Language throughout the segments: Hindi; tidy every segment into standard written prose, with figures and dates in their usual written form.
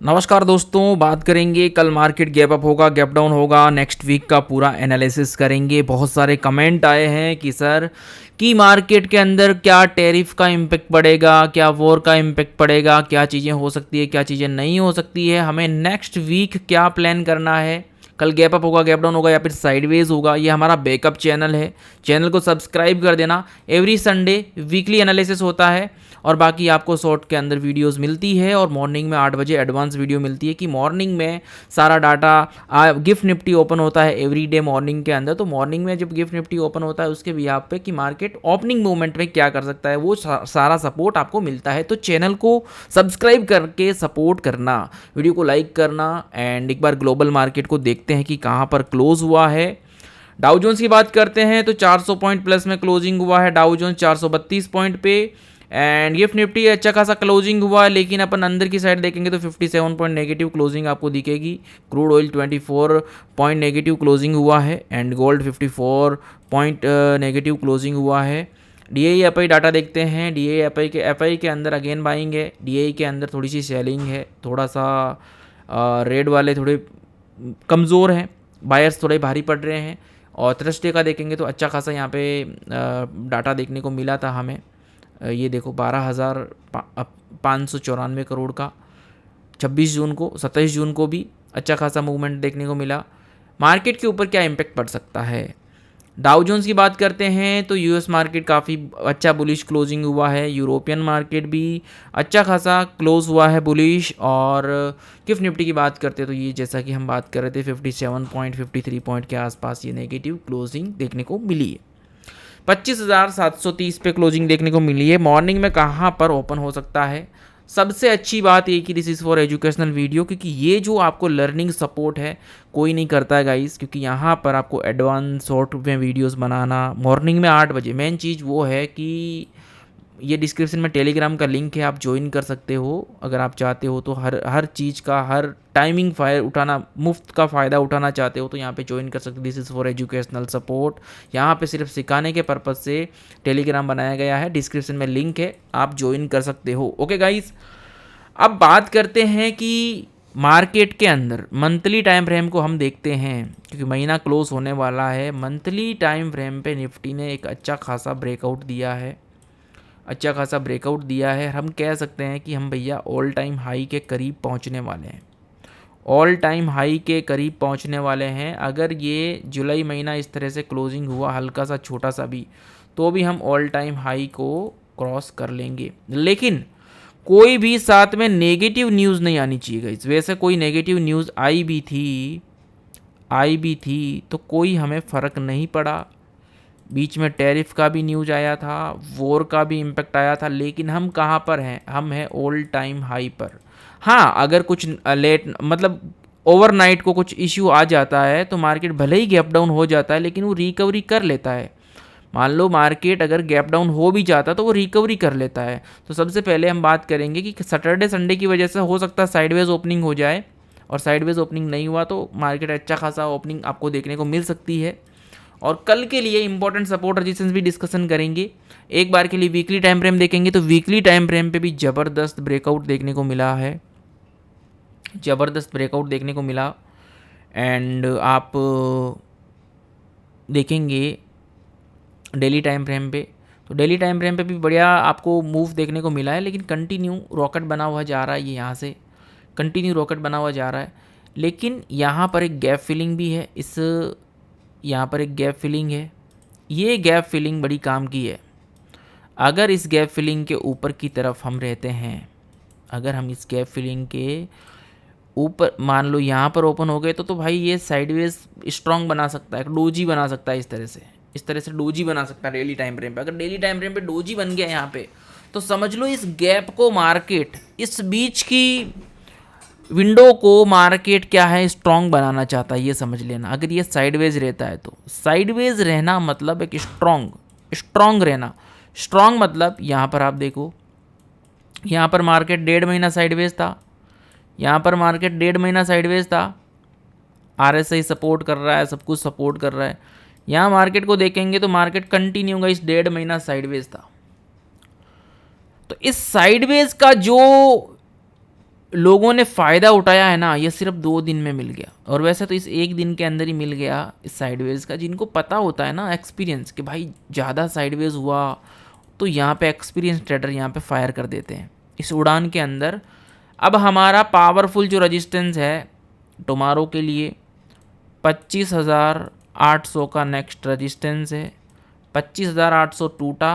नमस्कार दोस्तों, बात करेंगे कल मार्केट गैप अप होगा, गैप डाउन होगा, नेक्स्ट वीक का पूरा एनालिसिस करेंगे। बहुत सारे कमेंट आए हैं कि सर कि मार्केट के अंदर क्या टैरिफ का इम्पैक्ट पड़ेगा, क्या वॉर का इम्पैक्ट पड़ेगा, क्या चीज़ें हो सकती है, क्या चीज़ें नहीं हो सकती है, हमें नेक्स्ट वीक क्या प्लान करना है, कल गैप अप होगा, गैप डाउन होगा या फिर साइडवेज होगा। ये हमारा बैकअप चैनल है, चैनल को सब्सक्राइब कर देना। एवरी संडे वीकली एनालिसिस होता है और बाकी आपको शॉर्ट के अंदर वीडियोस मिलती है और मॉर्निंग में 8 बजे एडवांस वीडियो मिलती है कि मॉर्निंग में सारा डाटा गिफ्ट निफ्टी ओपन होता है एवरी डे मॉर्निंग के अंदर। तो मॉर्निंग में जब गिफ्ट निफ्टी ओपन होता है उसके भी आप पे कि मार्केट ओपनिंग मूवमेंट में क्या कर सकता है, वो सारा सपोर्ट आपको मिलता है। तो चैनल को सब्सक्राइब करके सपोर्ट करना, वीडियो को लाइक करना। एंड एक बार ग्लोबल मार्केट को देखते हैं कि कहाँ पर क्लोज हुआ है। डाउ जोन्स की बात करते हैं तो 400 पॉइंट प्लस में क्लोजिंग हुआ है डाउ जोन्स 432 पॉइंट पे। एंड गिफ्ट निफ्टी अच्छा खासा क्लोजिंग हुआ है, लेकिन अपन अंदर की साइड देखेंगे तो 57 पॉइंट नेगेटिव क्लोजिंग आपको दिखेगी। Crude oil 24 point negative closing हुआ है and gold 54 point negative closing हुआ है। डी एफ आई डाटा देखते हैं। डी एफ आई के अंदर अगेन बाइंग है, डी के अंदर थोड़ी सी सेलिंग है, थोड़ा सा रेड वाले थोड़े कमज़ोर हैं, बायर्स थोड़े भारी पड़ रहे हैं। और थर्सडे का देखेंगे तो अच्छा खासा यहाँ पे डाटा देखने को मिला था हमें। ये देखो 12,594 करोड़ का 26 जून को, 27 जून को भी अच्छा खासा मूवमेंट देखने को मिला। मार्केट के ऊपर क्या इम्पैक्ट पड़ सकता है, डाउ जोन्स की बात करते हैं तो यूएस मार्केट काफ़ी अच्छा बुलिश क्लोजिंग हुआ है, यूरोपियन मार्केट भी अच्छा खासा क्लोज हुआ है बुलिश। और गिफ्ट निफ्टी की बात करते हैं तो ये जैसा कि हम बात कर रहे थे 57 पॉइंट 53 पॉइंट के आसपास ये नेगेटिव क्लोजिंग देखने को मिली है। 25,730 पे क्लोजिंग देखने को मिली है। मॉर्निंग में कहाँ पर ओपन हो सकता है, सबसे अच्छी बात ये कि this is for educational video, क्योंकि ये जो आपको लर्निंग सपोर्ट है कोई नहीं करता है गाइस, क्योंकि यहाँ पर आपको एडवांस शॉर्ट में वीडियोस बनाना मॉर्निंग में 8 बजे। मेन चीज़ वो है कि ये डिस्क्रिप्शन में टेलीग्राम का लिंक है, आप ज्वाइन कर सकते हो अगर आप चाहते हो तो। हर हर चीज़ का, हर टाइमिंग उठाना, मुफ्त का फ़ायदा उठाना चाहते हो तो यहाँ पे ज्वाइन कर सकते हो। This is for educational support. यहाँ पे सिर्फ सिखाने के पर्पज़ से टेलीग्राम बनाया गया है, डिस्क्रिप्शन में लिंक है, आप ज्वाइन कर सकते हो। ओके गाइस, अब बात करते हैं कि मार्केट के अंदर मंथली टाइम फ्रेम को हम देखते हैं, क्योंकि महीना क्लोज होने वाला है। मंथली टाइम फ्रेम पे निफ्टी ने एक अच्छा खासा ब्रेकआउट दिया है, अच्छा खासा ब्रेकआउट दिया है। हम कह सकते हैं कि हम भैया ऑल टाइम हाई के करीब पहुंचने वाले हैं, ऑल टाइम हाई के करीब पहुंचने वाले हैं। अगर ये जुलाई महीना इस तरह से क्लोजिंग हुआ हल्का सा छोटा सा भी, तो भी हम ऑल टाइम हाई को क्रॉस कर लेंगे। लेकिन कोई भी साथ में नेगेटिव न्यूज़ नहीं आनी चाहिए गाइस। वैसे कोई नेगेटिव न्यूज़ आई भी थी तो कोई हमें फ़र्क नहीं पड़ा। बीच में टैरिफ का भी न्यूज आया था, वॉर का भी इम्पैक्ट आया था, लेकिन हम कहाँ पर हैं, हम हैं ऑल टाइम हाई पर। हाँ, अगर कुछ लेट मतलब ओवरनाइट को कुछ इश्यू आ जाता है तो मार्केट भले ही गैप डाउन हो जाता है लेकिन वो रिकवरी कर लेता है। मान लो मार्केट अगर गैप डाउन हो भी जाता तो वो रिकवरी कर लेता है। तो सबसे पहले हम बात करेंगे कि सैटरडे संडे की वजह से हो सकता है साइडवेज ओपनिंग हो जाए, और साइडवेज ओपनिंग नहीं हुआ तो मार्केट अच्छा खासा ओपनिंग आपको देखने को मिल सकती है। और कल के लिए इंपॉर्टेंट सपोर्ट रेजिस्टेंस भी डिस्कशन करेंगे। एक बार के लिए वीकली टाइम फ्रेम देखेंगे तो वीकली टाइम फ्रेम पे भी ज़बरदस्त ब्रेकआउट देखने को मिला है, ज़बरदस्त ब्रेकआउट देखने को मिला। एंड आप देखेंगे डेली टाइम फ्रेम पे, तो डेली टाइम फ्रेम पे भी बढ़िया आपको मूव देखने को मिला है, लेकिन कंटिन्यू रॉकेट बना हुआ जा रहा है। ये यहाँ से कंटिन्यू रॉकेट बना हुआ जा रहा है, लेकिन यहाँ पर एक गैप फिलिंग भी है। यहाँ पर एक गैप फिलिंग है, ये गैप फिलिंग बड़ी काम की है। अगर इस गैप फिलिंग के ऊपर की तरफ हम रहते हैं, अगर हम इस गैप फिलिंग के ऊपर मान लो यहाँ पर ओपन हो गए तो भाई ये साइडवेज स्ट्रॉन्ग बना सकता है, डोजी बना सकता है। इस तरह से डोजी बना सकता है डेली टाइम फ्रेम पे। अगर डेली टाइम फ्रेम पे डोजी बन गया यहाँ पे, तो समझ लो इस गैप को मार्केट, इस बीच की विंडो को मार्केट क्या है, स्ट्रॉन्ग बनाना चाहता है, ये समझ लेना। अगर ये साइडवेज रहता है तो साइडवेज रहना मतलब एक स्ट्रॉन्ग रहना। स्ट्रॉन्ग मतलब यहाँ पर आप देखो, यहाँ पर मार्केट 1.5 महीना साइडवेज था, यहाँ पर मार्केट 1.5 महीना साइडवेज था, आरएसआई सपोर्ट कर रहा है, सब कुछ सपोर्ट कर रहा है। यहाँ मार्केट को देखेंगे तो मार्केट कंटिन्यू का इस 1.5 महीना साइडवेज था। तो इस साइडवेज का जो लोगों ने फ़ायदा उठाया है ना, ये सिर्फ 2 दिन में मिल गया। और वैसे तो इस 1 दिन के अंदर ही मिल गया इस साइडवेज का। जिनको पता होता है ना एक्सपीरियंस कि भाई ज़्यादा साइडवेज हुआ तो यहाँ पे एक्सपीरियंस ट्रेडर यहाँ पे फायर कर देते हैं इस उड़ान के अंदर। अब हमारा पावरफुल जो रजिस्टेंस है टुमारो के लिए 25,800 का नेक्स्ट रजिस्टेंस है। 25,800 टूटा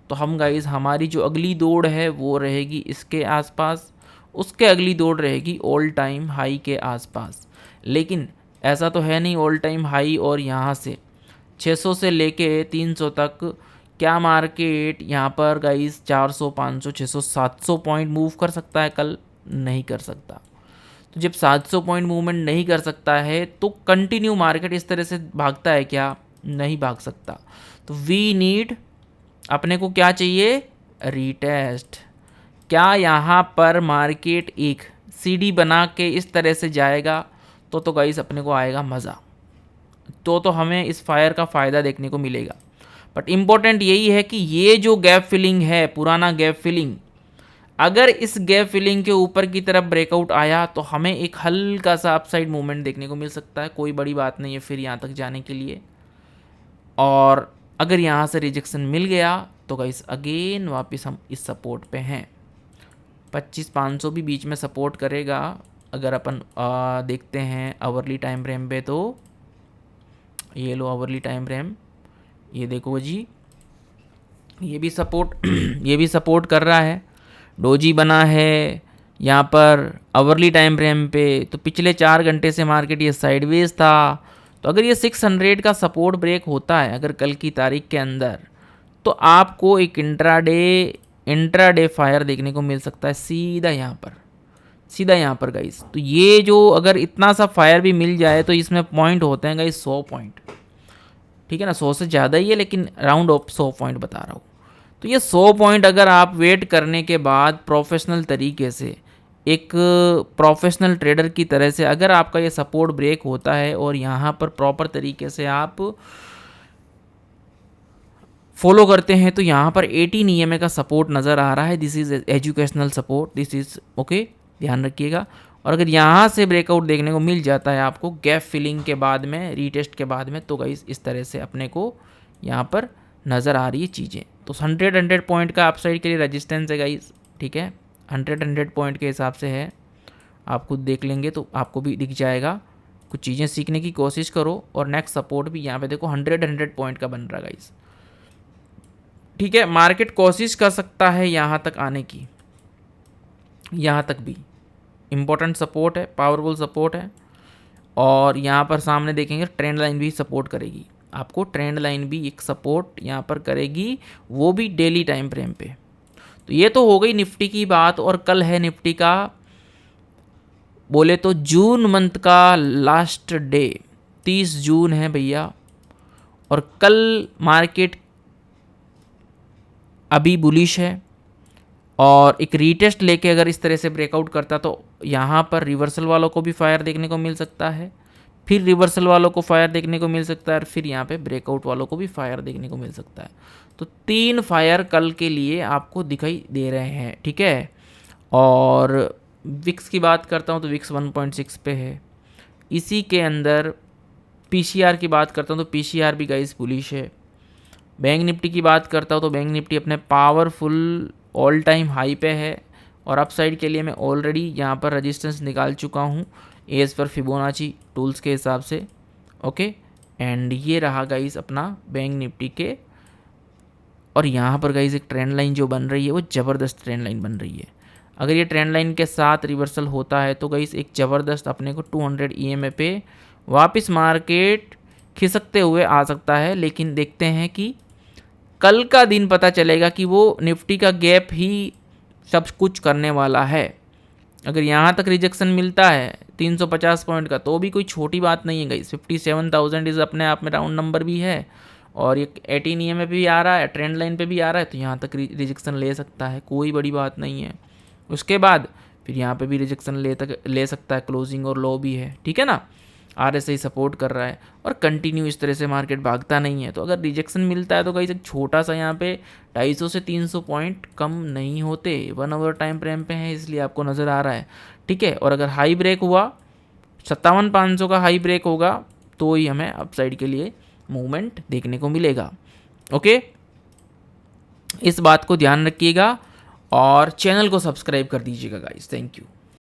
तो हम गाइस हमारी जो अगली दौड़ है वो रहेगी इसके आसपास, उसके अगली दौड़ रहेगी ऑल टाइम हाई के आसपास। लेकिन ऐसा तो है नहीं ऑल टाइम हाई और यहाँ से 600 से लेके 300 तक क्या मार्केट यहाँ पर गाइस 400 500 600 700 पॉइंट मूव कर सकता है कल? नहीं कर सकता। तो जब 700 पॉइंट मूवमेंट नहीं कर सकता है तो कंटिन्यू मार्केट इस तरह से भागता है क्या? नहीं भाग सकता। तो वी नीड, अपने को क्या चाहिए? रीटेस्ट। क्या यहाँ पर मार्केट एक सीढ़ी बना के इस तरह से जाएगा तो गाइस अपने को आएगा मज़ा, तो हमें इस फायर का फ़ायदा देखने को मिलेगा। बट इम्पोर्टेंट यही है कि ये जो गैप फिलिंग है, पुराना गैप फिलिंग, अगर इस गैप फिलिंग के ऊपर की तरफ ब्रेकआउट आया तो हमें एक हल्का सा अपसाइड मूवमेंट देखने को मिल सकता है। कोई बड़ी बात नहीं है फिर यहाँ तक जाने के लिए। और अगर यहाँ से रिजेक्शन मिल गया तो गाइस अगेन वापस हम इस सपोर्ट पे हैं। 25,500 भी बीच में सपोर्ट करेगा। अगर अपन देखते हैं आवरली टाइम फ्रेम पे तो ये लो आवरली टाइम फ्रेम, ये देखो जी, ये भी सपोर्ट ये भी सपोर्ट कर रहा है। डोजी बना है यहाँ पर आवरली टाइम फ्रेम पे। तो पिछले 4 घंटे से मार्केट ये साइडवेज था। तो अगर ये 600 का सपोर्ट ब्रेक होता है अगर कल की तारीख के अंदर, तो आपको एक इंट्राडे फायर देखने को मिल सकता है सीधा यहाँ पर गाइस। तो ये जो अगर इतना सा फायर भी मिल जाए तो इसमें पॉइंट होते हैं गाइस 100 पॉइंट, ठीक है ना। 100 से ज़्यादा ही है लेकिन राउंड ऑफ 100 पॉइंट बता रहा हूँ। तो ये 100 पॉइंट अगर आप वेट करने के बाद प्रोफेशनल तरीके से, एक प्रोफेशनल ट्रेडर की तरह से अगर आपका ये सपोर्ट ब्रेक होता है और यहाँ पर प्रॉपर तरीके से आप फॉलो करते हैं तो यहाँ पर 18 EMA का सपोर्ट नज़र आ रहा है। This is educational support, this is okay, ध्यान रखिएगा। और अगर यहाँ से ब्रेकआउट देखने को मिल जाता है आपको गैप फिलिंग के बाद में, रीटेस्ट के बाद में, तो गाइस इस तरह से अपने को यहाँ पर नज़र आ रही है चीज़ें। तो 100 पॉइंट का अपसाइड के लिए रेजिस्टेंस है गाइस, ठीक है। 100 पॉइंट के हिसाब से है, आप खुद देख लेंगे तो आपको भी दिख जाएगा। कुछ चीज़ें सीखने की कोशिश करो। और नेक्स्ट सपोर्ट भी यहाँ पे देखो 100 पॉइंट का बन रहा है गाइस, ठीक है। मार्केट कोशिश कर सकता है यहाँ तक आने की, यहाँ तक भी इम्पोर्टेंट सपोर्ट है, पावरफुल सपोर्ट है। और यहाँ पर सामने देखेंगे ट्रेंड लाइन भी सपोर्ट करेगी आपको, ट्रेंड लाइन भी एक सपोर्ट यहाँ पर करेगी, वो भी डेली टाइम फ्रेम पे। तो ये तो हो गई निफ्टी की बात। और कल है निफ्टी का बोले तो जून मंथ का लास्ट डे, 30 जून है भैया। और कल मार्केट अभी बुलिश है और एक रीटेस्ट लेके अगर इस तरह से ब्रेकआउट करता तो यहाँ पर रिवर्सल वालों को भी फायर देखने को मिल सकता है, फिर रिवर्सल वालों को फायर देखने को मिल सकता है, और फिर यहाँ पे ब्रेकआउट वालों को भी फायर देखने को मिल सकता है। तो 3 फायर कल के लिए आपको दिखाई दे रहे हैं, ठीक है। और विक्स की बात करता हूँ तो विक्स 1.6 पे है। इसी के अंदर पीसीआर की बात करता हूँ तो पीसीआर भी गाइस बुलिश है। बैंक निफ्टी की बात करता हूँ तो बैंक निफ्टी अपने पावरफुल ऑल टाइम हाई पे है। और अपसाइड के लिए मैं ऑलरेडी यहाँ पर रेजिस्टेंस निकाल चुका हूँ एज पर फिबोनाची टूल्स के हिसाब से, ओके। एंड ये रहा गाइस अपना बैंक निफ्टी के। और यहाँ पर गाइस एक ट्रेंड लाइन जो बन रही है वो ज़बरदस्त ट्रेंड लाइन बन रही है। अगर ये ट्रेंड लाइन के साथ रिवर्सल होता है तो गाइस एक ज़बरदस्त अपने को 200 EMA पे वापस मार्केट खिसकते हुए आ सकता है। लेकिन देखते हैं कि कल का दिन पता चलेगा कि वो निफ्टी का गैप ही सब कुछ करने वाला है। अगर यहाँ तक रिजेक्शन मिलता है 350 पॉइंट का तो भी कोई छोटी बात नहीं है गाइस। 57,000 इज़ अपने आप में राउंड नंबर भी है। और ये 18 EMA में भी आ रहा है, ट्रेंड लाइन पे भी आ रहा है, तो यहाँ तक रिजेक्शन ले सकता है, कोई बड़ी बात नहीं है। उसके बाद फिर यहाँ पे भी रिजेक्शन ले सकता है, क्लोजिंग और लो भी है, ठीक है ना। RSI सपोर्ट कर रहा है और कंटिन्यू इस तरह से मार्केट भागता नहीं है। तो अगर रिजेक्शन मिलता है तो गाइस एक छोटा सा यहाँ पे 250 से 300 पॉइंट कम नहीं होते। 1 आवर टाइम फ्रेम पे है इसलिए आपको नज़र आ रहा है। ठीक है। और अगर हाई ब्रेक हुआ 57,500 का हाई ब्रेक होगा तो ही हमें अपसाइड के लिए मूवमेंट देखने को मिलेगा। ओके, इस बात को ध्यान रखिएगा और चैनल को सब्सक्राइब कर दीजिएगा गाइस। Thank you.